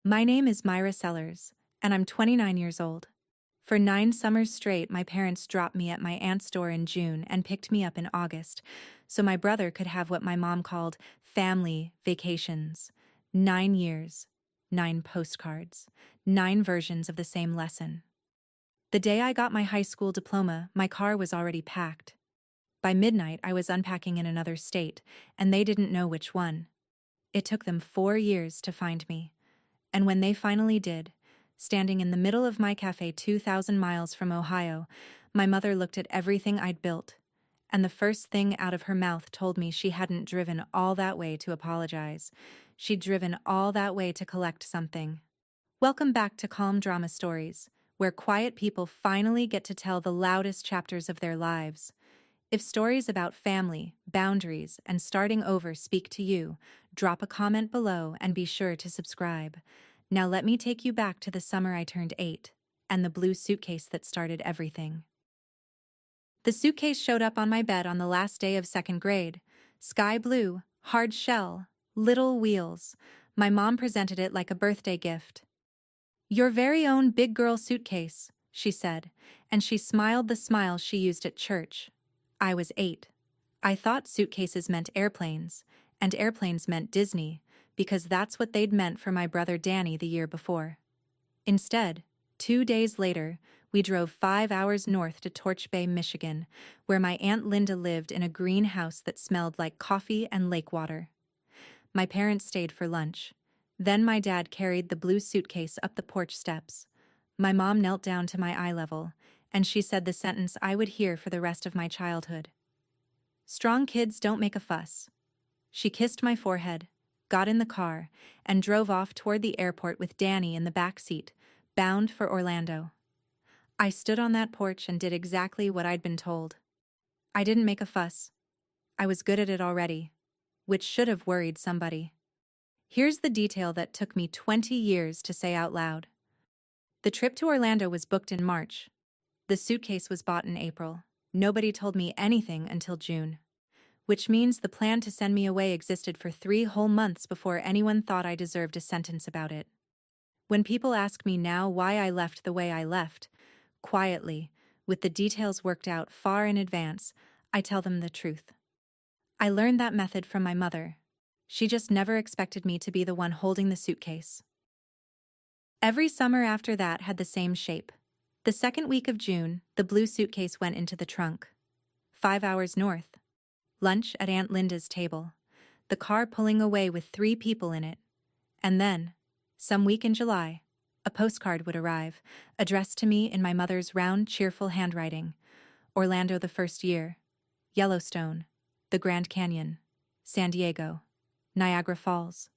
My name is Myra Sellers, and I'm 29 years old. For 9 summers straight, my parents dropped me at my aunt's door in June and picked me up in August, so my brother could have what my mom called family vacations. 9 years, 9 postcards, 9 versions of the same lesson. The day I got my high school diploma, my car was already packed. By midnight, I was unpacking in another state, and they didn't know which one. It took them 4 years to find me. And when they finally did, standing in the middle of my cafe 2,000 miles from Ohio, my mother looked at everything I'd built, and the first thing out of her mouth told me she hadn't driven all that way to apologize. She'd driven all that way to collect something. Welcome back to Calm Drama Stories, where quiet people finally get to tell the loudest chapters of their lives. If stories about family, boundaries, and starting over speak to you, drop a comment below and be sure to subscribe. Now let me take you back to the summer I turned 8, and the blue suitcase that started everything. The suitcase showed up on my bed on the last day of second grade. Sky blue, hard shell, little wheels. My mom presented it like a birthday gift. "Your very own big girl suitcase," she said, and she smiled the smile she used at church. I was 8. I thought suitcases meant airplanes, and airplanes meant Disney, because that's what they'd meant for my brother Danny the year before. Instead, 2 days later, we drove 5 hours north to Torch Bay, Michigan, where my Aunt Linda lived in a green house that smelled like coffee and lake water. My parents stayed for lunch. Then my dad carried the blue suitcase up the porch steps. My mom knelt down to my eye level, and she said the sentence I would hear for the rest of my childhood. "Strong kids don't make a fuss." She kissed my forehead, got in the car, and drove off toward the airport with Danny in the back seat, bound for Orlando. I stood on that porch and did exactly what I'd been told. I didn't make a fuss. I was good at it already, which should have worried somebody. Here's the detail that took me 20 years to say out loud. The trip to Orlando was booked in March. The suitcase was bought in April. Nobody told me anything until June. Which means the plan to send me away existed for 3 whole months before anyone thought I deserved a sentence about it. When people ask me now why I left the way I left, quietly, with the details worked out far in advance, I tell them the truth. I learned that method from my mother. She just never expected me to be the one holding the suitcase. Every summer after that had the same shape. The second week of June, the blue suitcase went into the trunk. 5 hours north. Lunch at Aunt Linda's table. The car pulling away with 3 people in it. And then, some week in July, a postcard would arrive, addressed to me in my mother's round, cheerful handwriting. Orlando the first year. Yellowstone. The Grand Canyon. San Diego. Niagara Falls.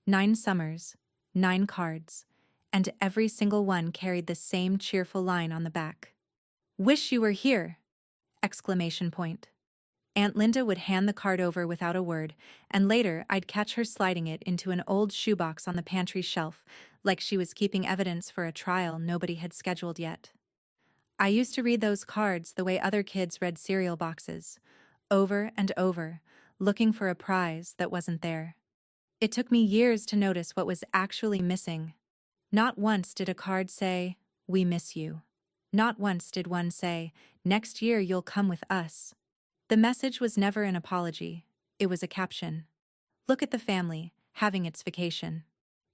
9 summers. 9 cards. And every single one carried the same cheerful line on the back. "Wish you were here!" Exclamation point. Aunt Linda would hand the card over without a word, and later I'd catch her sliding it into an old shoebox on the pantry shelf, like she was keeping evidence for a trial nobody had scheduled yet. I used to read those cards the way other kids read cereal boxes, over and over, looking for a prize that wasn't there. It took me years to notice what was actually missing. Not once did a card say, "We miss you." Not once did one say, "Next year you'll come with us." The message was never an apology. It was a caption. Look at the family, having its vacation.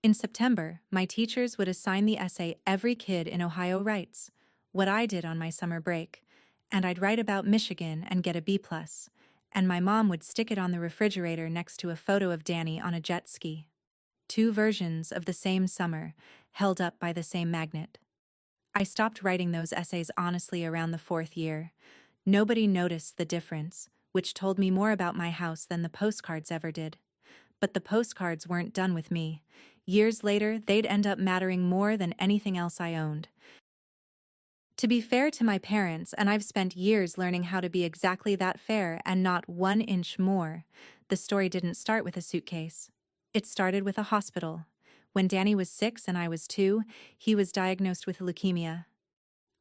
In September, my teachers would assign the essay every kid in Ohio writes, what I did on my summer break, and I'd write about Michigan and get a B+, and my mom would stick it on the refrigerator next to a photo of Danny on a jet ski. 2 versions of the same summer, held up by the same magnet. I stopped writing those essays honestly around the 4th year. Nobody noticed the difference, which told me more about my house than the postcards ever did. But the postcards weren't done with me. Years later, they'd end up mattering more than anything else I owned. To be fair to my parents, and I've spent years learning how to be exactly that fair and not 1 inch more, the story didn't start with a suitcase. It started with a hospital. When Danny was 6 and I was 2, he was diagnosed with leukemia.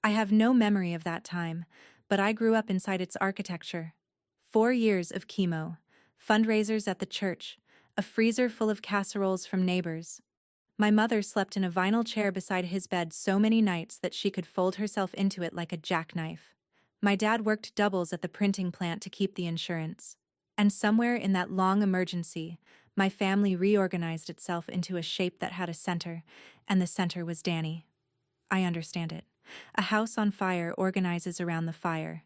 I have no memory of that time, but I grew up inside its architecture. 4 years of chemo, fundraisers at the church, a freezer full of casseroles from neighbors. My mother slept in a vinyl chair beside his bed so many nights that she could fold herself into it like a jackknife. My dad worked doubles at the printing plant to keep the insurance. And somewhere in that long emergency, my family reorganized itself into a shape that had a center, and the center was Danny. I understand it. A house on fire organizes around the fire.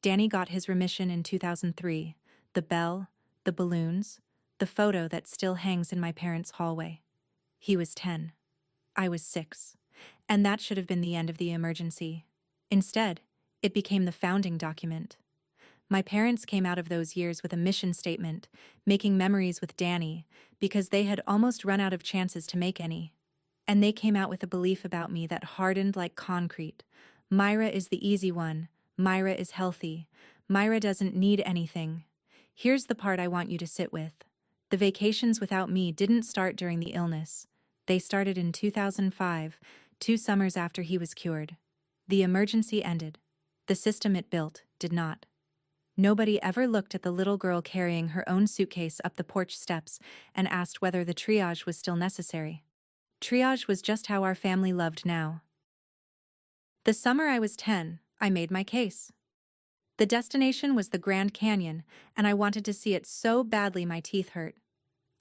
Danny got his remission in 2003. The bell, the balloons, the photo that still hangs in my parents' hallway. He was 10. I was 6. And that should have been the end of the emergency. Instead, it became the founding document. My parents came out of those years with a mission statement, making memories with Danny, because they had almost run out of chances to make any. And they came out with a belief about me that hardened like concrete. Myra is the easy one. Myra is healthy. Myra doesn't need anything. Here's the part I want you to sit with. The vacations without me didn't start during the illness. They started in 2005, 2 summers after he was cured. The emergency ended. The system it built did not. Nobody ever looked at the little girl carrying her own suitcase up the porch steps and asked whether the triage was still necessary. Triage was just how our family loved now. The summer I was 10, I made my case. The destination was the Grand Canyon, and I wanted to see it so badly my teeth hurt.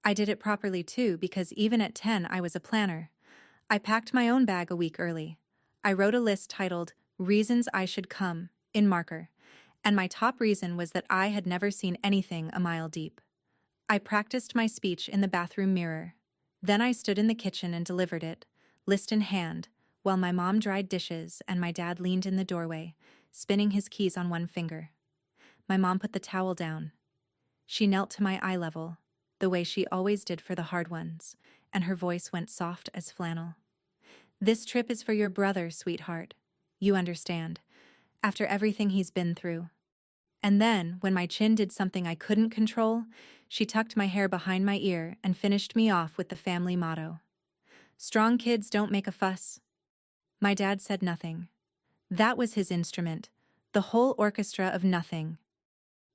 I did it properly too, because even at 10 I was a planner. I packed my own bag a week early. I wrote a list titled, "Reasons I Should Come," in marker, and my top reason was that I had never seen anything a mile deep. I practiced my speech in the bathroom mirror. Then I stood in the kitchen and delivered it, list in hand, while my mom dried dishes and my dad leaned in the doorway, spinning his keys on one finger. My mom put the towel down. She knelt to my eye level, the way she always did for the hard ones, and her voice went soft as flannel. "This trip is for your brother, sweetheart. You understand. After everything he's been through." And then, when my chin did something I couldn't control, she tucked my hair behind my ear and finished me off with the family motto. "Strong kids don't make a fuss." My dad said nothing. That was his instrument, the whole orchestra of nothing.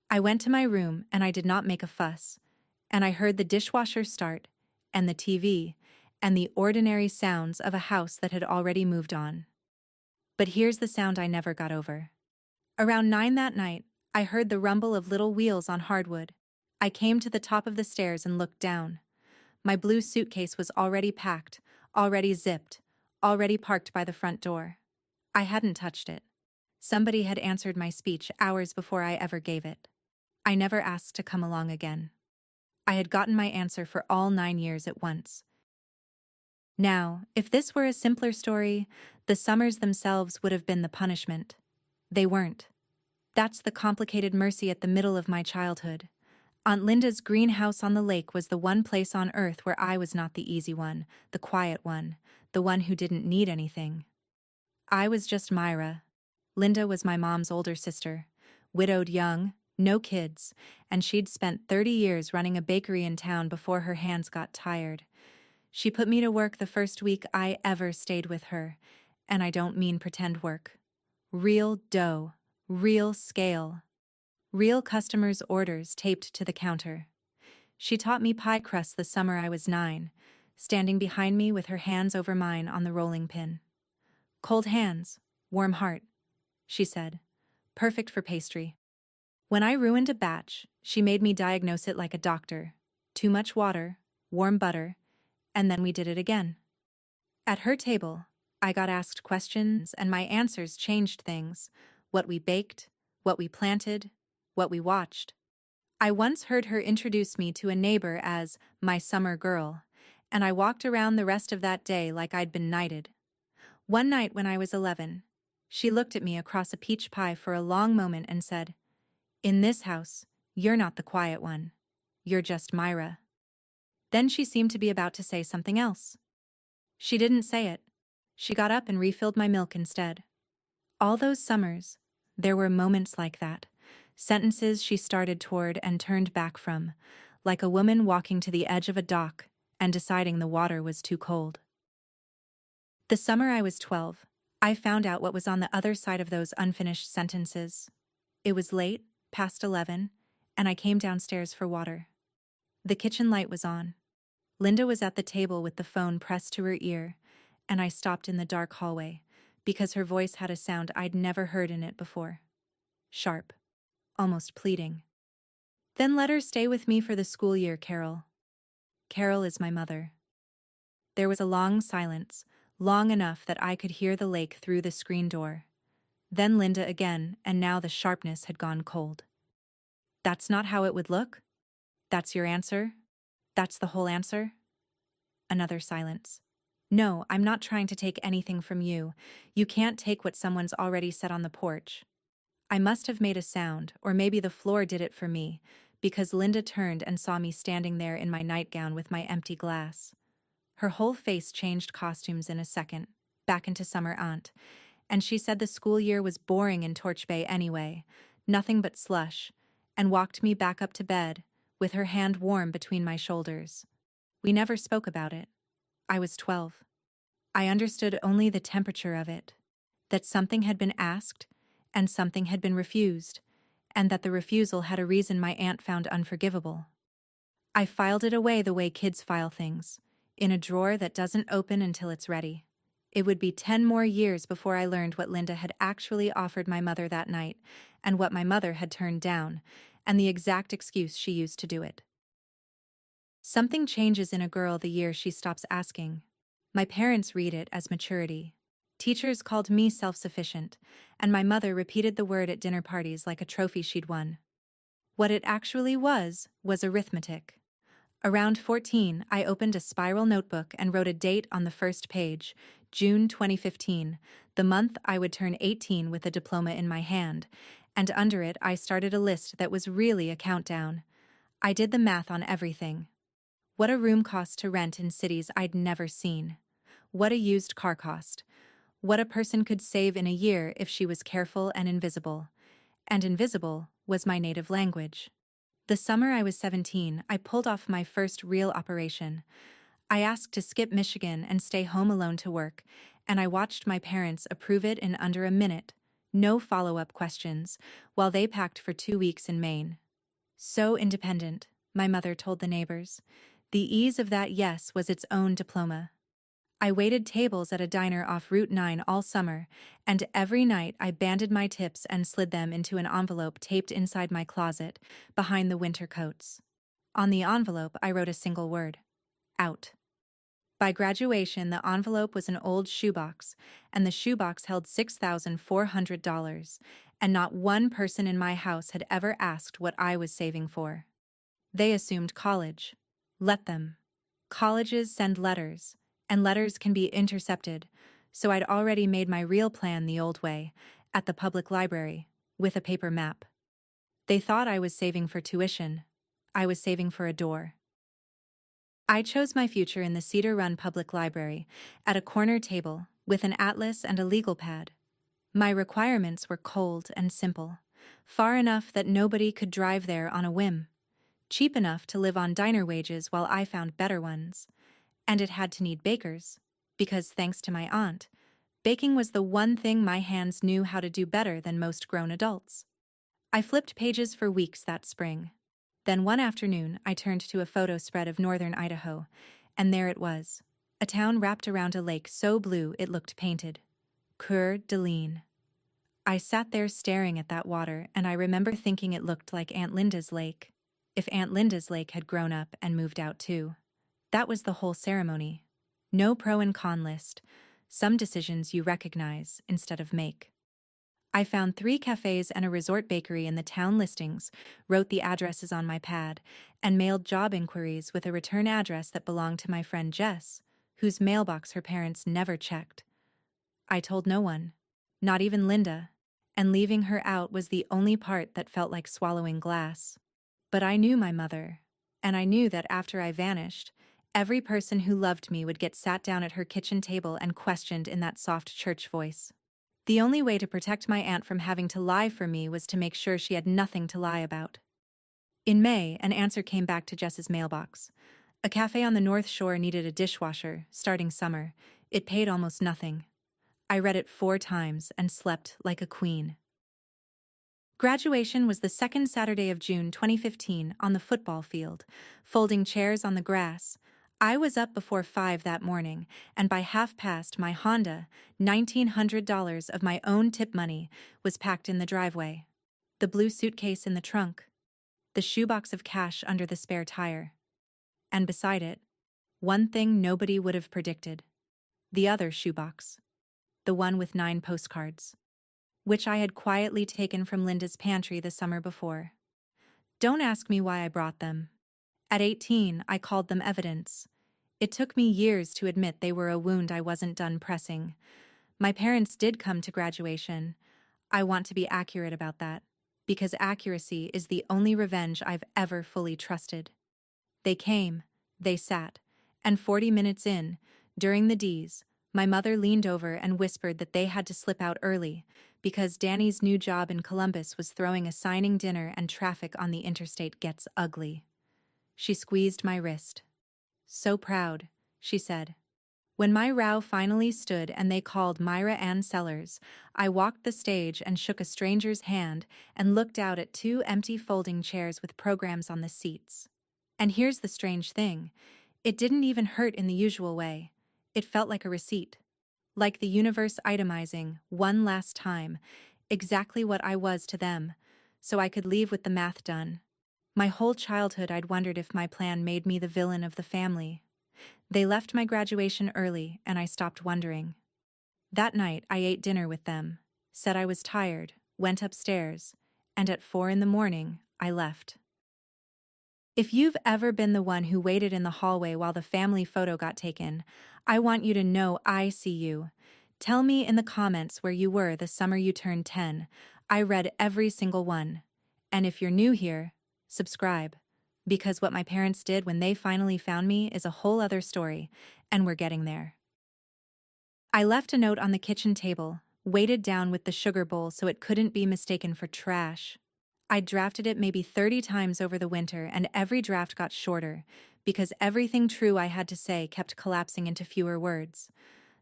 I went to my room and I did not make a fuss, and I heard the dishwasher start, and the TV, and the ordinary sounds of a house that had already moved on. But here's the sound I never got over. Around 9 that night, I heard the rumble of little wheels on hardwood. I came to the top of the stairs and looked down. My blue suitcase was already packed, already zipped, already parked by the front door. I hadn't touched it. Somebody had answered my speech hours before I ever gave it. I never asked to come along again. I had gotten my answer for all 9 years at once. Now, if this were a simpler story, the summers themselves would have been the punishment. They weren't. That's the complicated mercy at the middle of my childhood. Aunt Linda's greenhouse on the lake was the one place on earth where I was not the easy one, the quiet one, the one who didn't need anything. I was just Myra. Linda was my mom's older sister, widowed young, no kids, and she'd spent 30 years running a bakery in town before her hands got tired. She put me to work the first week I ever stayed with her, and I don't mean pretend work. Real dough, real scale. Real customers' orders taped to the counter. She taught me pie crust the summer I was 9, standing behind me with her hands over mine on the rolling pin. "Cold hands, warm heart," she said. "Perfect for pastry." When I ruined a batch, she made me diagnose it like a doctor. Too much water, warm butter, and then we did it again. At her table, I got asked questions and my answers changed things. What we baked, what we planted, what we watched. I once heard her introduce me to a neighbor as my summer girl, and I walked around the rest of that day like I'd been knighted. One night when I was 11, she looked at me across a peach pie for a long moment and said, "In this house, you're not the quiet one. You're just Myra." Then she seemed to be about to say something else. She didn't say it. She got up and refilled my milk instead. All those summers, there were moments like that. Sentences she started toward and turned back from, like a woman walking to the edge of a dock and deciding the water was too cold. The summer I was 12, I found out what was on the other side of those unfinished sentences. It was late, past 11, and I came downstairs for water. The kitchen light was on. Linda was at the table with the phone pressed to her ear, and I stopped in the dark hallway because her voice had a sound I'd never heard in it before. Sharp, almost pleading. Then let her stay with me for the school year, Carol. Carol is my mother. There was a long silence, long enough that I could hear the lake through the screen door. Then Linda again, and now the sharpness had gone cold. That's not how it would look? That's your answer? That's the whole answer? Another silence. No, I'm not trying to take anything from you. You can't take what someone's already said on the porch. I must have made a sound, or maybe the floor did it for me, because Linda turned and saw me standing there in my nightgown with my empty glass. Her whole face changed costumes in a second, back into summer aunt, and she said the school year was boring in Torch Bay anyway, nothing but slush, and walked me back up to bed, with her hand warm between my shoulders. We never spoke about it. I was 12. I understood only the temperature of it, that something had been asked, and something had been refused, and that the refusal had a reason my aunt found unforgivable. I filed it away the way kids file things, in a drawer that doesn't open until it's ready. It would be 10 more years before I learned what Linda had actually offered my mother that night, and what my mother had turned down, and the exact excuse she used to do it. Something changes in a girl the year she stops asking. My parents read it as maturity. Teachers called me self-sufficient, and my mother repeated the word at dinner parties like a trophy she'd won. What it actually was arithmetic. Around 14, I opened a spiral notebook and wrote a date on the first page, June 2015, the month I would turn 18 with a diploma in my hand, and under it I started a list that was really a countdown. I did the math on everything. What a room cost to rent in cities I'd never seen. What a used car cost. What a person could save in a year if she was careful and invisible. And invisible was my native language. The summer I was 17, I pulled off my first real operation. I asked to skip Michigan and stay home alone to work, and I watched my parents approve it in under a minute, no follow-up questions, while they packed for 2 weeks in Maine. So independent, my mother told the neighbors. The ease of that yes was its own diploma. I waited tables at a diner off Route 9 all summer, and every night I banded my tips and slid them into an envelope taped inside my closet, behind the winter coats. On the envelope I wrote a single word: out. By graduation the envelope was an old shoebox, and the shoebox held $6,400, and not one person in my house had ever asked what I was saving for. They assumed college. Let them. Colleges send letters, and letters can be intercepted, so I'd already made my real plan the old way, at the public library, with a paper map. They thought I was saving for tuition. I was saving for a door. I chose my future in the Cedar Run Public Library, at a corner table, with an atlas and a legal pad. My requirements were cold and simple, far enough that nobody could drive there on a whim, cheap enough to live on diner wages while I found better ones. And it had to need bakers, because thanks to my aunt, baking was the one thing my hands knew how to do better than most grown adults. I flipped pages for weeks that spring. Then one afternoon I turned to a photo spread of northern Idaho, and there it was, a town wrapped around a lake so blue it looked painted. Coeur d'Alene. I sat there staring at that water, and I remember thinking it looked like Aunt Linda's lake, if Aunt Linda's lake had grown up and moved out too. That was the whole ceremony. No pro and con list. Some decisions you recognize instead of make. I found 3 cafes and a resort bakery in the town listings, wrote the addresses on my pad, and mailed job inquiries with a return address that belonged to my friend Jess, whose mailbox her parents never checked. I told no one, not even Linda, and leaving her out was the only part that felt like swallowing glass. But I knew my mother, and I knew that after I vanished, every person who loved me would get sat down at her kitchen table and questioned in that soft church voice. The only way to protect my aunt from having to lie for me was to make sure she had nothing to lie about. In May, an answer came back to Jess's mailbox. A cafe on the North Shore needed a dishwasher, starting summer. It paid almost nothing. I read it 4 times and slept like a queen. Graduation was the second Saturday of June 2015 on the football field, folding chairs on the grass. I was up before 5 that morning, and by half past my Honda, $1,900 of my own tip money, was packed in the driveway. The blue suitcase in the trunk, the shoebox of cash under the spare tire. And beside it, one thing nobody would have predicted. The other shoebox. The one with 9 postcards. Which I had quietly taken from Linda's pantry the summer before. Don't ask me why I brought them. At 18, I called them evidence. It took me years to admit they were a wound I wasn't done pressing. My parents did come to graduation. I want to be accurate about that, because accuracy is the only revenge I've ever fully trusted. They came, they sat, and 40 minutes in, during the D's, my mother leaned over and whispered that they had to slip out early because Danny's new job in Columbus was throwing a signing dinner and traffic on the interstate gets ugly. She squeezed my wrist. So proud, she said. When my row finally stood and they called Myra Ann Sellers, I walked the stage and shook a stranger's hand and looked out at 2 empty folding chairs with programs on the seats. And here's the strange thing. It didn't even hurt in the usual way. It felt like a receipt. Like the universe itemizing, one last time, exactly what I was to them, so I could leave with the math done. My whole childhood I'd wondered if my plan made me the villain of the family. They left my graduation early, and I stopped wondering. That night I ate dinner with them, said I was tired, went upstairs, and at 4 in the morning, I left. If you've ever been the one who waited in the hallway while the family photo got taken, I want you to know I see you. Tell me in the comments where you were the summer you turned 10. I read every single one. And if you're new here, subscribe. Because what my parents did when they finally found me is a whole other story, and we're getting there. I left a note on the kitchen table, weighted down with the sugar bowl so it couldn't be mistaken for trash. I drafted it maybe 30 times over the winter, and every draft got shorter, because everything true I had to say kept collapsing into fewer words.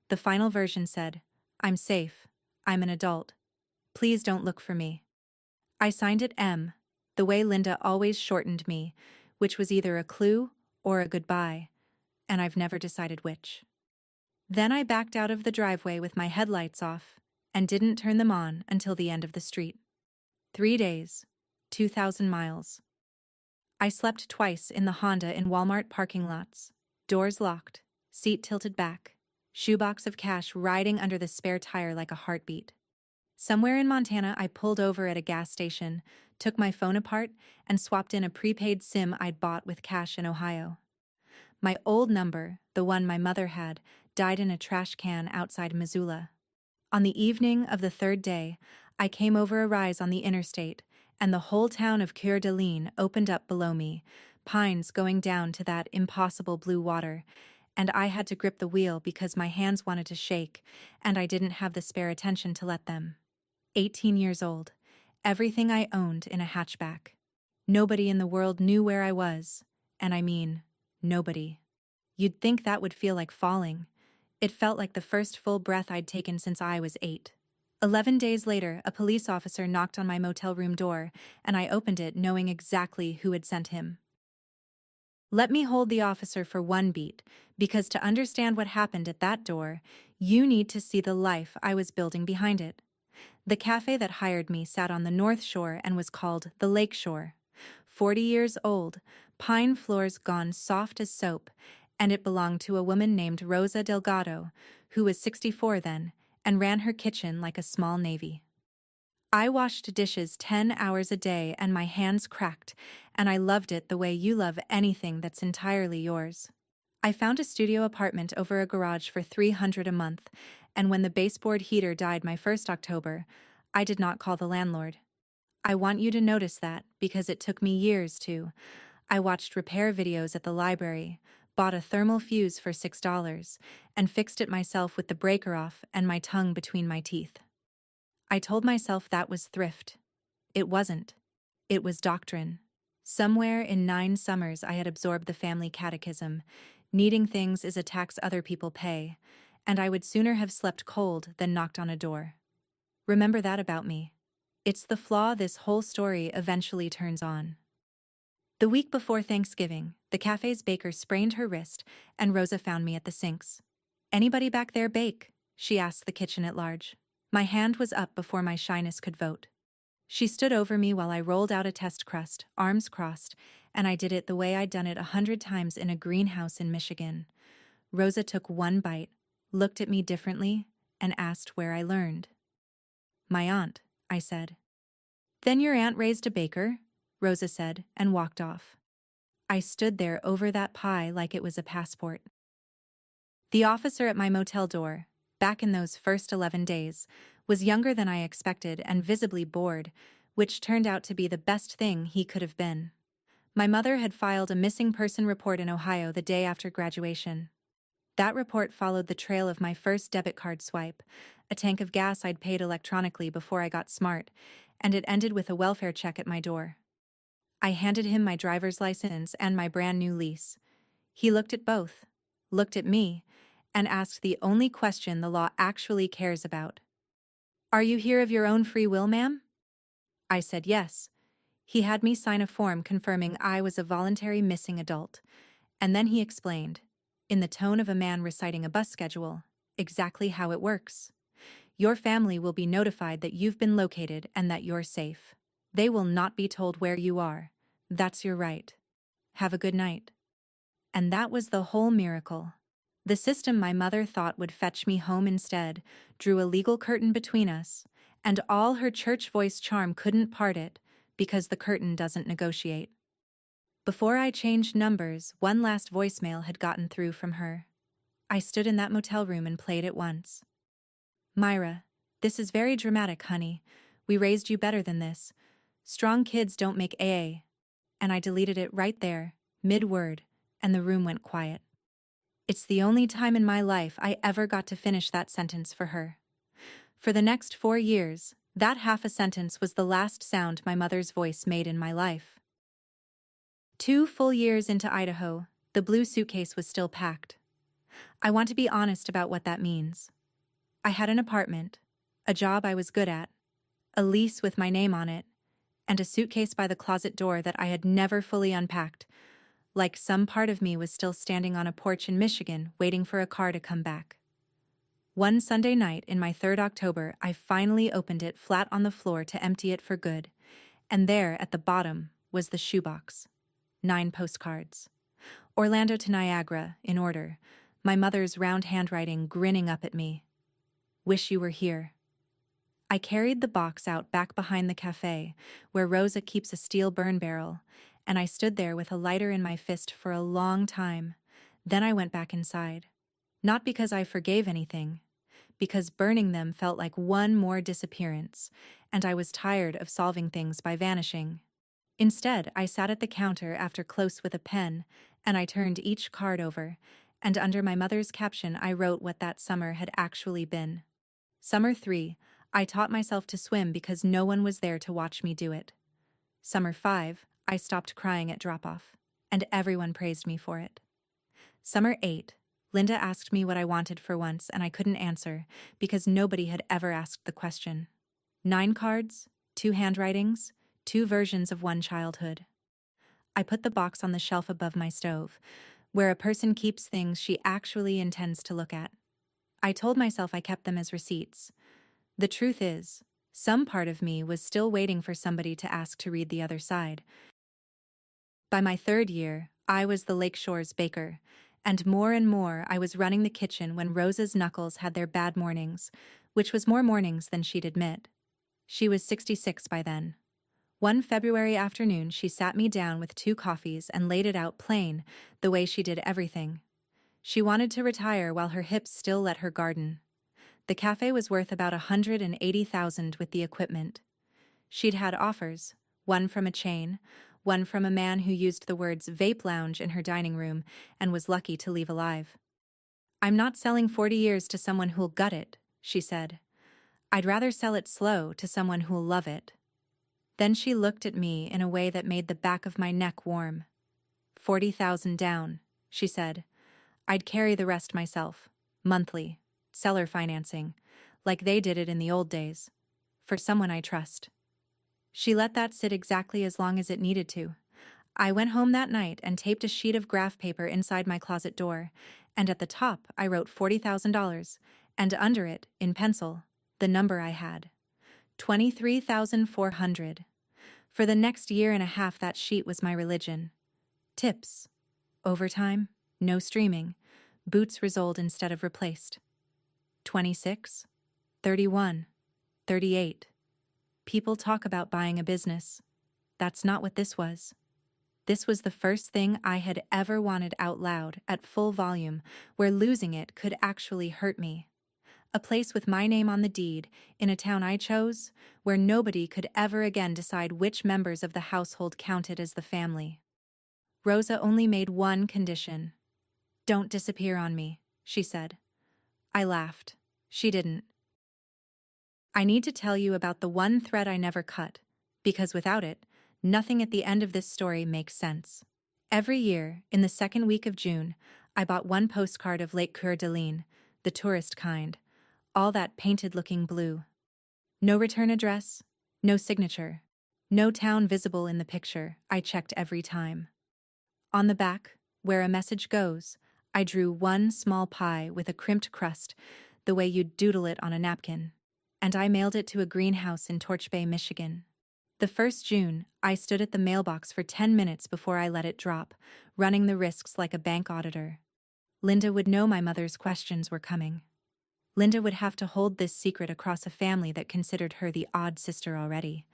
The final version said, "I'm safe. I'm an adult. Please don't look for me." I signed it M, the way Linda always shortened me, which was either a clue or a goodbye, and I've never decided which. Then I backed out of the driveway with my headlights off and didn't turn them on until the end of the street. 3 days, 2,000 miles. I slept twice in the Honda in Walmart parking lots, doors locked, seat tilted back, shoebox of cash riding under the spare tire like a heartbeat. Somewhere in Montana, I pulled over at a gas station, took my phone apart, and swapped in a prepaid SIM I'd bought with cash in Ohio. My old number, the one my mother had, died in a trash can outside Missoula. On the evening of the 3rd day, I came over a rise on the interstate, and the whole town of Coeur d'Alene opened up below me, pines going down to that impossible blue water, and I had to grip the wheel because my hands wanted to shake, and I didn't have the spare attention to let them. 18 years old, everything I owned in a hatchback. Nobody in the world knew where I was, and I mean, nobody. You'd think that would feel like falling. It felt like the first full breath I'd taken since I was 8. 11 days later, a police officer knocked on my motel room door, and I opened it knowing exactly who had sent him. Let me hold the officer for one beat, because to understand what happened at that door, you need to see the life I was building behind it. The cafe that hired me sat on the North Shore and was called the Lake Shore. 40 years old, pine floors gone soft as soap, and it belonged to a woman named Rosa Delgado, who was 64 then, and ran her kitchen like a small navy. I washed dishes 10 hours a day and my hands cracked, and I loved it the way you love anything that's entirely yours. I found a studio apartment over a garage for $300 a month, and when the baseboard heater died my first October, I did not call the landlord. I want you to notice that because it took me years to. I watched repair videos at the library, bought a thermal fuse for $6, and fixed it myself with the breaker off and my tongue between my teeth. I told myself that was thrift. It wasn't. It was doctrine. Somewhere in 9 summers I had absorbed the family catechism. Needing things is a tax other people pay, and I would sooner have slept cold than knocked on a door. Remember that about me. It's the flaw this whole story eventually turns on. The week before Thanksgiving, the cafe's baker sprained her wrist, and Rosa found me at the sinks. "Anybody back there bake?" she asked the kitchen at large. My hand was up before my shyness could vote. She stood over me while I rolled out a test crust, arms crossed, and I did it the way I'd done it 100 times in a greenhouse in Michigan. Rosa took one bite, looked at me differently, and asked where I learned. "My aunt," I said. "Then your aunt raised a baker?" Rosa said, and walked off. I stood there over that pie like it was a passport. The officer at my motel door, back in those first 11 days, was younger than I expected and visibly bored, which turned out to be the best thing he could have been. My mother had filed a missing person report in Ohio the day after graduation. That report followed the trail of my first debit card swipe, a tank of gas I'd paid electronically before I got smart, and it ended with a welfare check at my door. I handed him my driver's license and my brand new lease. He looked at both, looked at me, and asked the only question the law actually cares about. "Are you here of your own free will, ma'am?" I said yes. He had me sign a form confirming I was a voluntary missing adult, and then he explained, in the tone of a man reciting a bus schedule, exactly how it works. "Your family will be notified that you've been located and that you're safe. They will not be told where you are. That's your right. Have a good night." And that was the whole miracle. The system my mother thought would fetch me home instead drew a legal curtain between us, and all her church voice charm couldn't part it, because the curtain doesn't negotiate. Before I changed numbers, one last voicemail had gotten through from her. I stood in that motel room and played it once. "Myra, this is very dramatic, honey. We raised you better than this. Strong kids don't make AA." And I deleted it right there, mid-word, and the room went quiet. It's the only time in my life I ever got to finish that sentence for her. For the next 4 years, that half a sentence was the last sound my mother's voice made in my life. 2 full years into Idaho, the blue suitcase was still packed. I want to be honest about what that means. I had an apartment, a job I was good at, a lease with my name on it, and a suitcase by the closet door that I had never fully unpacked, like some part of me was still standing on a porch in Michigan waiting for a car to come back. One Sunday night in my 3rd October, I finally opened it flat on the floor to empty it for good, and there at the bottom was the shoebox. 9 postcards. Orlando to Niagara, in order, my mother's round handwriting grinning up at me. "Wish you were here." I carried the box out back behind the cafe, where Rosa keeps a steel burn barrel, and I stood there with a lighter in my fist for a long time. Then I went back inside. Not because I forgave anything, because burning them felt like one more disappearance, and I was tired of solving things by vanishing. Instead, I sat at the counter after close with a pen, and I turned each card over, and under my mother's caption I wrote what that summer had actually been. Summer 3, I taught myself to swim because no one was there to watch me do it. Summer 5, I stopped crying at drop-off, and everyone praised me for it. Summer 8, Linda asked me what I wanted for once, and I couldn't answer, because nobody had ever asked the question. 9 cards, 2 handwritings, 2 versions of one childhood. I put the box on the shelf above my stove, where a person keeps things she actually intends to look at. I told myself I kept them as receipts. The truth is, some part of me was still waiting for somebody to ask to read the other side. By my 3rd year, I was the Lakeshore's baker, and more I was running the kitchen when Rosa's knuckles had their bad mornings, which was more mornings than she'd admit. She was 66 by then. One February afternoon, she sat me down with 2 coffees and laid it out plain, the way she did everything. She wanted to retire while her hips still let her garden. The cafe was worth about $180,000 with the equipment. She'd had offers, one from a chain, one from a man who used the words vape lounge in her dining room and was lucky to leave alive. "I'm not selling 40 years to someone who'll gut it," she said. "I'd rather sell it slow to someone who'll love it." Then she looked at me in a way that made the back of my neck warm. "40,000 down," she said. "I'd carry the rest myself, monthly, seller financing, like they did it in the old days, for someone I trust." She let that sit exactly as long as it needed to. I went home that night and taped a sheet of graph paper inside my closet door, and at the top I wrote $40,000, and under it, in pencil, the number I had. 23,400. For the next year and a half that sheet was my religion. Tips. Overtime. No streaming. Boots resoled instead of replaced. 26. 31. 38. People talk about buying a business. That's not what this was. This was the first thing I had ever wanted out loud, at full volume, where losing it could actually hurt me. A place with my name on the deed, in a town I chose, where nobody could ever again decide which members of the household counted as the family. Rosa only made one condition. "Don't disappear on me," she said. I laughed. She didn't. I need to tell you about the one thread I never cut, because without it, nothing at the end of this story makes sense. Every year, in the second week of June, I bought one postcard of Lake Coeur d'Alene, the tourist kind, all that painted-looking blue. No return address, no signature, no town visible in the picture. I checked every time. On the back, where a message goes, I drew one small pie with a crimped crust, the way you'd doodle it on a napkin, and I mailed it to a greenhouse in Torch Bay, Michigan. The 1st June, I stood at the mailbox for 10 minutes before I let it drop, running the risks like a bank auditor. Linda would know my mother's questions were coming. Linda would have to hold this secret across a family that considered her the odd sister already.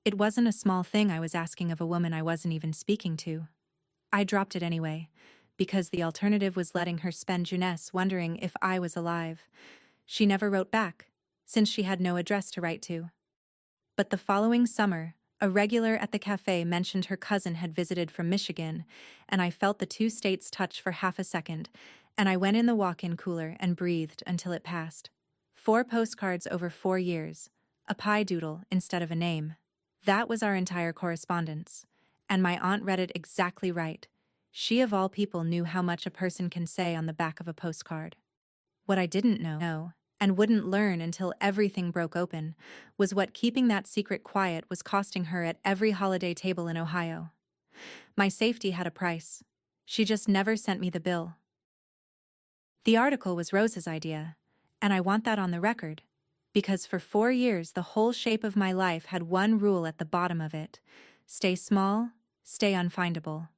It wasn't a small thing I was asking of a woman I wasn't even speaking to. I dropped it anyway, because the alternative was letting her spend Jeunesse wondering if I was alive. She never wrote back, since she had no address to write to. But the following summer, a regular at the cafe mentioned her cousin had visited from Michigan, and I felt the two states touch for half a second, and I went in the walk-in cooler and breathed until it passed. 4 postcards over 4 years, a pie doodle instead of a name. That was our entire correspondence, and my aunt read it exactly right. She of all people knew how much a person can say on the back of a postcard. What I didn't know, and wouldn't learn until everything broke open, was what keeping that secret quiet was costing her at every holiday table in Ohio. My safety had a price. She just never sent me the bill. The article was Rosa's idea, and I want that on the record, because for 4 years the whole shape of my life had one rule at the bottom of it: stay small, stay unfindable.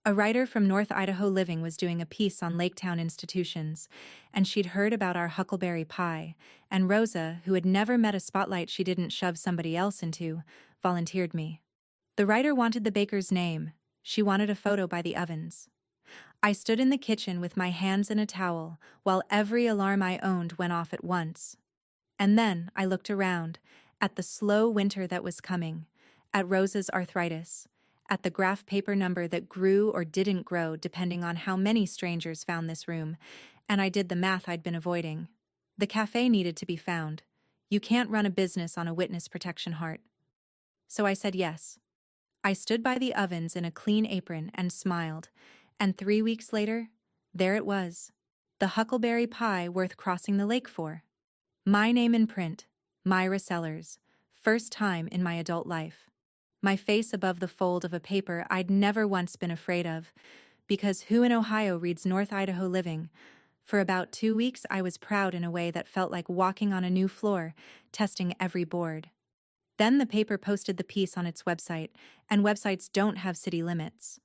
A writer from North Idaho Living was doing a piece on Laketown institutions, and she'd heard about our huckleberry pie, and Rosa, who had never met a spotlight she didn't shove somebody else into, volunteered me. The writer wanted the baker's name. She wanted a photo by the ovens. I stood in the kitchen with my hands in a towel, while every alarm I owned went off at once. And then I looked around, at the slow winter that was coming, at Rosa's arthritis, at the graph paper number that grew or didn't grow depending on how many strangers found this room, and I did the math I'd been avoiding. The cafe needed to be found. You can't run a business on a witness protection heart. So I said yes. I stood by the ovens in a clean apron and smiled, and 3 weeks later, there it was. The huckleberry pie worth crossing the lake for. My name in print, Myra Sellers, first time in my adult life. My face above the fold of a paper I'd never once been afraid of, because who in Ohio reads North Idaho Living? For about 2 weeks I was proud in a way that felt like walking on a new floor, testing every board. Then the paper posted the piece on its website, and websites don't have city limits.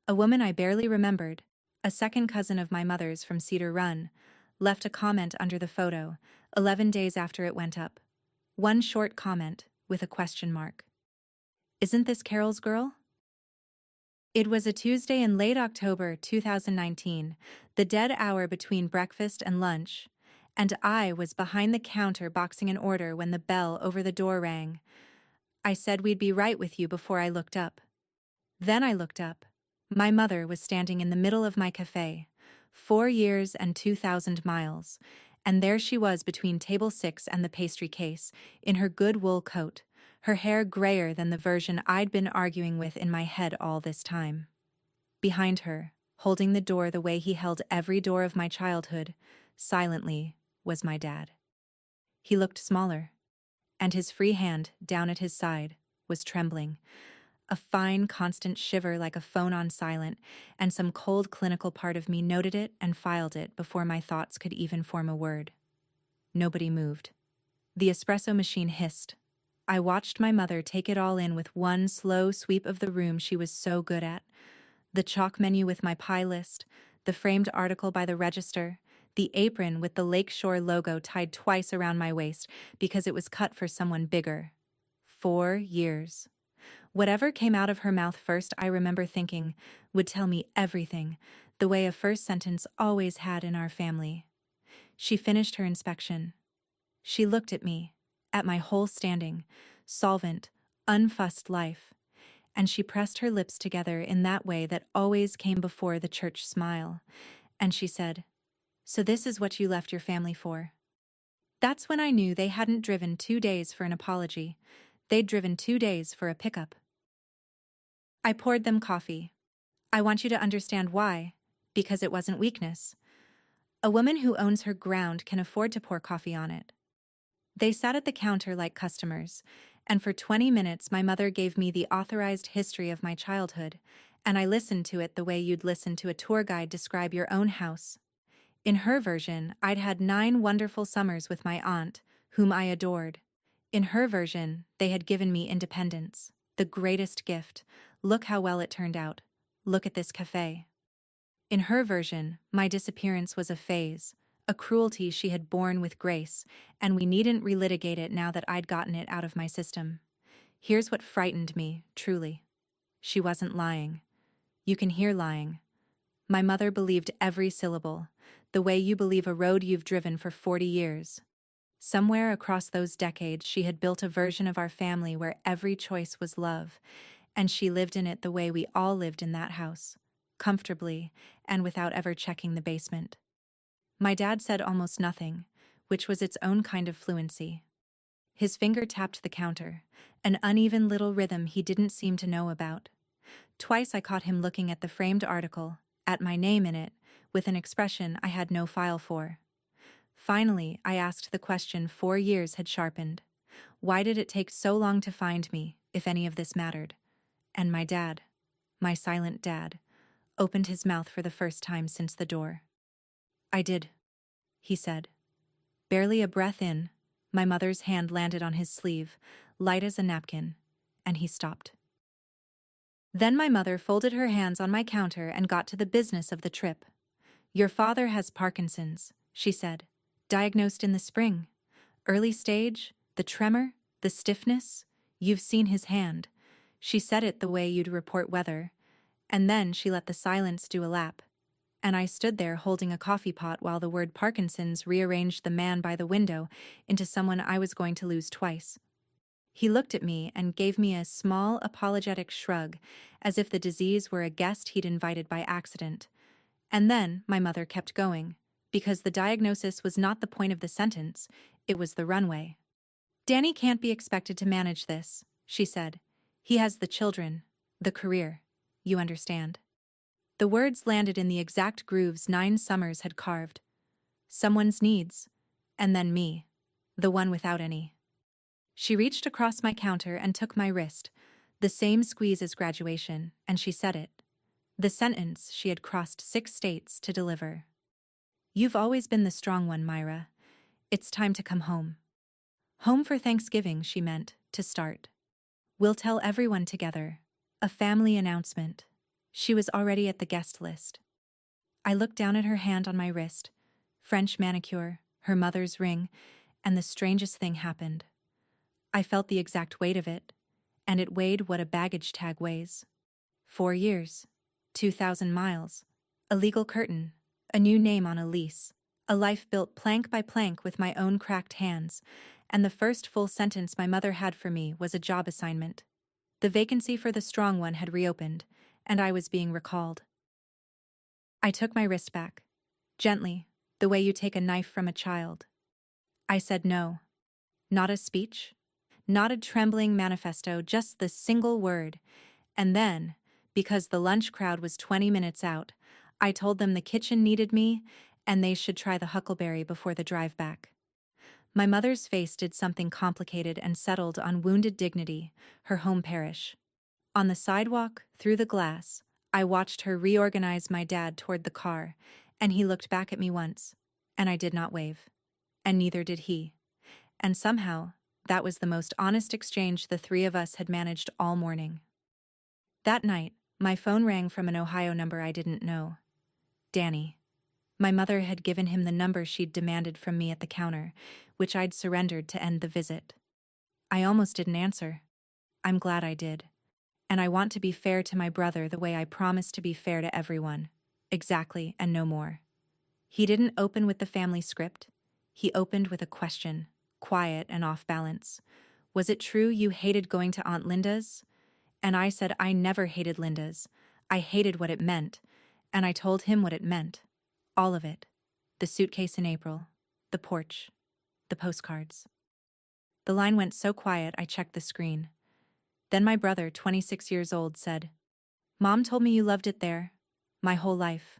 A woman I barely remembered, a second cousin of my mother's from Cedar Run, left a comment under the photo, 11 days after it went up. One short comment, with a question mark. Isn't this Carol's girl? It was a Tuesday in late October 2019, the dead hour between breakfast and lunch, and I was behind the counter boxing an order when the bell over the door rang. I said we'd be right with you before I looked up. Then I looked up. My mother was standing in the middle of my cafe, 4 years and 2,000 miles, and there she was between table 6 and the pastry case, in her good wool coat, her hair grayer than the version I'd been arguing with in my head all this time. Behind her, holding the door the way he held every door of my childhood, silently, was my dad. He looked smaller, and his free hand, down at his side, was trembling. a fine, constant shiver like a phone on silent, and some cold clinical part of me noted it and filed it before my thoughts could even form a word. Nobody moved. The espresso machine hissed. I watched my mother take it all in with one slow sweep of the room she was so good at. The chalk menu with my pie list, the framed article by the register, the apron with the Lakeshore logo tied twice around my waist because it was cut for someone bigger. 4 years. Whatever came out of her mouth first, I remember thinking, would tell me everything, the way a first sentence always had in our family. She finished her inspection. She looked at me, at my whole standing, solvent, unfussed life, and she pressed her lips together in that way that always came before the church smile, and she said, "So this is what you left your family for?" That's when I knew they hadn't driven 2 days for an apology. They'd driven 2 days for a pickup. I poured them coffee. I want you to understand why. Because it wasn't weakness. A woman who owns her ground can afford to pour coffee on it. They sat at the counter like customers, and for 20 minutes my mother gave me the authorized history of my childhood, and I listened to it the way you'd listen to a tour guide describe your own house. In her version, I'd had 9 wonderful summers with my aunt, whom I adored. In her version, they had given me independence, the greatest gift. Look how well it turned out. Look at this cafe. In her version, my disappearance was a phase, a cruelty she had borne with grace, and we needn't relitigate it now that I'd gotten it out of my system. Here's what frightened me, truly. She wasn't lying. You can hear lying. My mother believed every syllable, the way you believe a road you've driven for 40 years. Somewhere across those decades, she had built a version of our family where every choice was love, and she lived in it the way we all lived in that house, comfortably and without ever checking the basement. My dad said almost nothing, which was its own kind of fluency. His finger tapped the counter, an uneven little rhythm he didn't seem to know about. Twice I caught him looking at the framed article, at my name in it, with an expression I had no file for. Finally, I asked the question 4 years had sharpened. Why did it take so long to find me, if any of this mattered? And my dad, my silent dad, opened his mouth for the first time since the door. "I did," he said. Barely a breath in, my mother's hand landed on his sleeve, light as a napkin, and he stopped. Then my mother folded her hands on my counter and got to the business of the trip. "Your father has Parkinson's," she said. "Diagnosed in the spring. Early stage, the tremor, the stiffness. You've seen his hand." She said it the way you'd report weather, and then she let the silence do a lap. And I stood there holding a coffee pot while the word Parkinson's rearranged the man by the window into someone I was going to lose twice. He looked at me and gave me a small, apologetic shrug, as if the disease were a guest he'd invited by accident. And then my mother kept going, because the diagnosis was not the point of the sentence, it was the runway. "Danny can't be expected to manage this," she said. "He has the children, the career. You understand." The words landed in the exact grooves 9 summers had carved. Someone's needs, and then me, the one without any. She reached across my counter and took my wrist, the same squeeze as graduation, and she said it. The sentence she had crossed 6 states to deliver. "You've always been the strong one, Myra. It's time to come home." Home for Thanksgiving, she meant, to start. "We'll tell everyone together. A family announcement." She was already at the guest list. I looked down at her hand on my wrist, French manicure, her mother's ring, and the strangest thing happened. I felt the exact weight of it, and it weighed what a baggage tag weighs. 4 years, 2,000 miles, a legal curtain, a new name on a lease, a life built plank by plank with my own cracked hands, and the first full sentence my mother had for me was a job assignment. The vacancy for the strong one had reopened, and I was being recalled. I took my wrist back, gently, the way you take a knife from a child. I said no. Not a speech, not a trembling manifesto, just the single word. And then, because the lunch crowd was 20 minutes out, I told them the kitchen needed me, and they should try the huckleberry before the drive back. My mother's face did something complicated and settled on wounded dignity, her home parish. On the sidewalk, through the glass, I watched her reorganize my dad toward the car, and he looked back at me once, and I did not wave. And neither did he. And somehow, that was the most honest exchange the three of us had managed all morning. That night, my phone rang from an Ohio number I didn't know. Danny. My mother had given him the number she'd demanded from me at the counter, which I'd surrendered to end the visit. I almost didn't answer. I'm glad I did. And I want to be fair to my brother the way I promised to be fair to everyone. Exactly, and no more. He didn't open with the family script. He opened with a question, quiet and off balance. Was it true you hated going to Aunt Linda's? And I said I never hated Linda's. I hated what it meant. And I told him what it meant. All of it. The suitcase in April. The porch. The postcards. The line went so quiet I checked the screen. Then my brother, 26 years old, said, "Mom told me you loved it there. My whole life.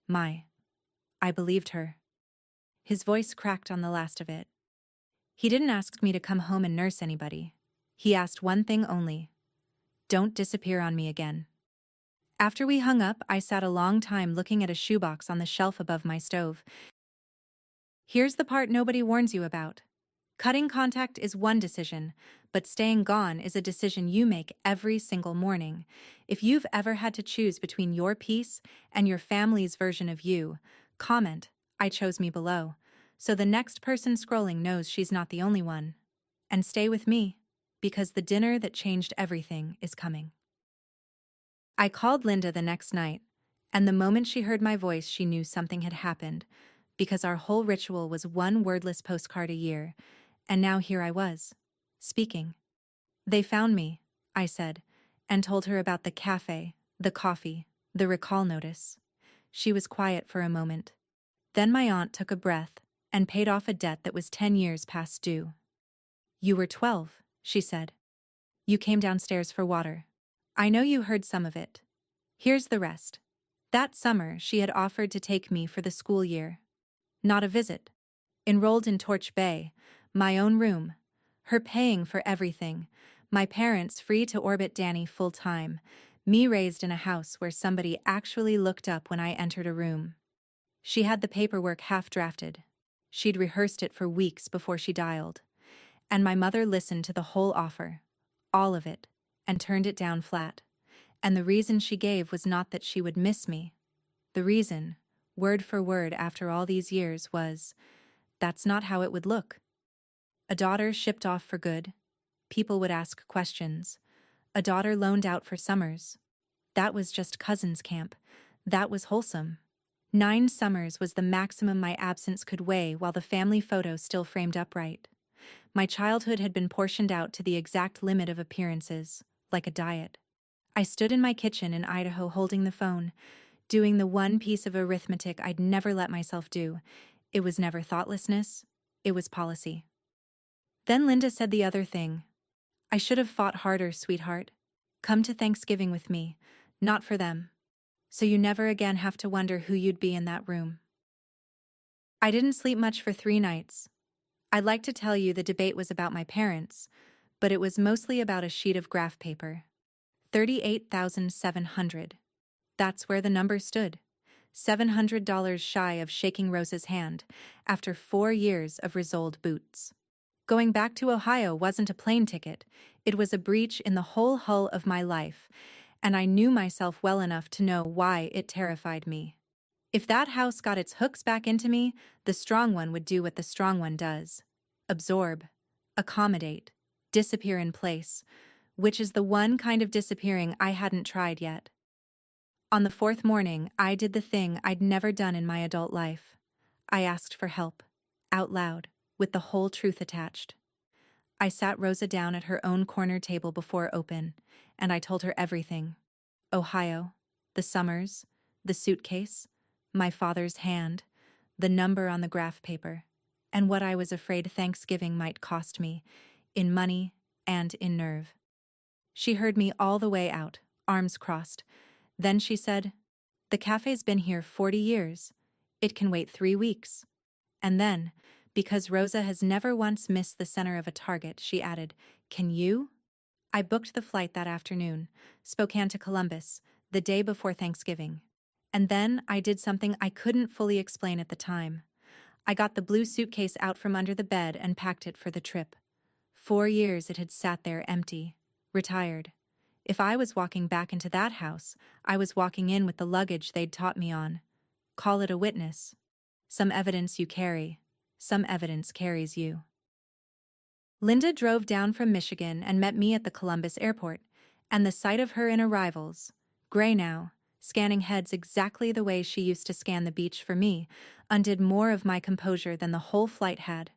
I believed her." His voice cracked on the last of it. He didn't ask me to come home and nurse anybody. He asked one thing only. Don't disappear on me again. After we hung up, I sat a long time looking at a shoebox on the shelf above my stove. Here's the part nobody warns you about. Cutting contact is one decision, but staying gone is a decision you make every single morning. If you've ever had to choose between your peace and your family's version of you, comment, "I chose me" below, so the next person scrolling knows she's not the only one. And stay with me, because the dinner that changed everything is coming. I called Linda the next night, and the moment she heard my voice, she knew something had happened, because our whole ritual was one wordless postcard a year, and now here I was, speaking. "They found me," I said, and told her about the cafe, the coffee, the recall notice. She was quiet for a moment. Then my aunt took a breath and paid off a debt that was 10 years past due. "You were 12, she said. "You came downstairs for water. I know you heard some of it. Here's the rest." That summer, she had offered to take me for the school year. Not a visit. Enrolled in Torch Bay, my own room. Her paying for everything. My parents free to orbit Danny full-time. Me raised in a house where somebody actually looked up when I entered a room. She had the paperwork half-drafted. She'd rehearsed it for weeks before she dialed. And my mother listened to the whole offer. All of it. And turned it down flat. And the reason she gave was not that she would miss me. The reason, word for word after all these years, was, that's not how it would look. A daughter shipped off for good. People would ask questions. A daughter loaned out for summers. That was just cousins' camp. That was wholesome. 9 summers was the maximum my absence could weigh while the family photo still framed upright. My childhood had been portioned out to the exact limit of appearances, like a diet. I stood in my kitchen in Idaho holding the phone, doing the one piece of arithmetic I'd never let myself do. It was never thoughtlessness, it was policy. Then Linda said the other thing. "I should have fought harder, sweetheart. Come to Thanksgiving with me, not for them. So you never again have to wonder who you'd be in that room." I didn't sleep much for 3 nights. I'd like to tell you the debate was about my parents, but it was mostly about a sheet of graph paper. 38,700. That's where the number stood. $700 shy of shaking Rosa's hand, after 4 years of Risold boots. Going back to Ohio wasn't a plane ticket, it was a breach in the whole hull of my life, and I knew myself well enough to know why it terrified me. If that house got its hooks back into me, the strong one would do what the strong one does. Absorb, accommodate, disappear in place, which is the one kind of disappearing I hadn't tried yet. On the 4th morning, I did the thing I'd never done in my adult life. I asked for help, out loud, with the whole truth attached. I sat Rosa down at her own corner table before open, and I told her everything. Ohio, the summers, the suitcase, my father's hand, the number on the graph paper, and what I was afraid Thanksgiving might cost me, in money and in nerve. She heard me all the way out, arms crossed. Then she said, "The cafe's been here 40 years. It can wait 3 weeks." And then, because Rosa has never once missed the center of a target, she added, "Can you?" I booked the flight that afternoon, Spokane to Columbus, the day before Thanksgiving. And then I did something I couldn't fully explain at the time. I got the blue suitcase out from under the bed and packed it for the trip. 4 years it had sat there empty, retired. If I was walking back into that house, I was walking in with the luggage they'd taught me on. Call it a witness. Some evidence you carry, some evidence carries you. Linda drove down from Michigan and met me at the Columbus airport, and the sight of her in arrivals, gray now, scanning heads exactly the way she used to scan the beach for me, undid more of my composure than the whole flight had.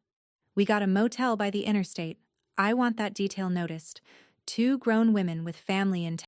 We got a motel by the interstate. I want that detail noticed. 2 grown women with family in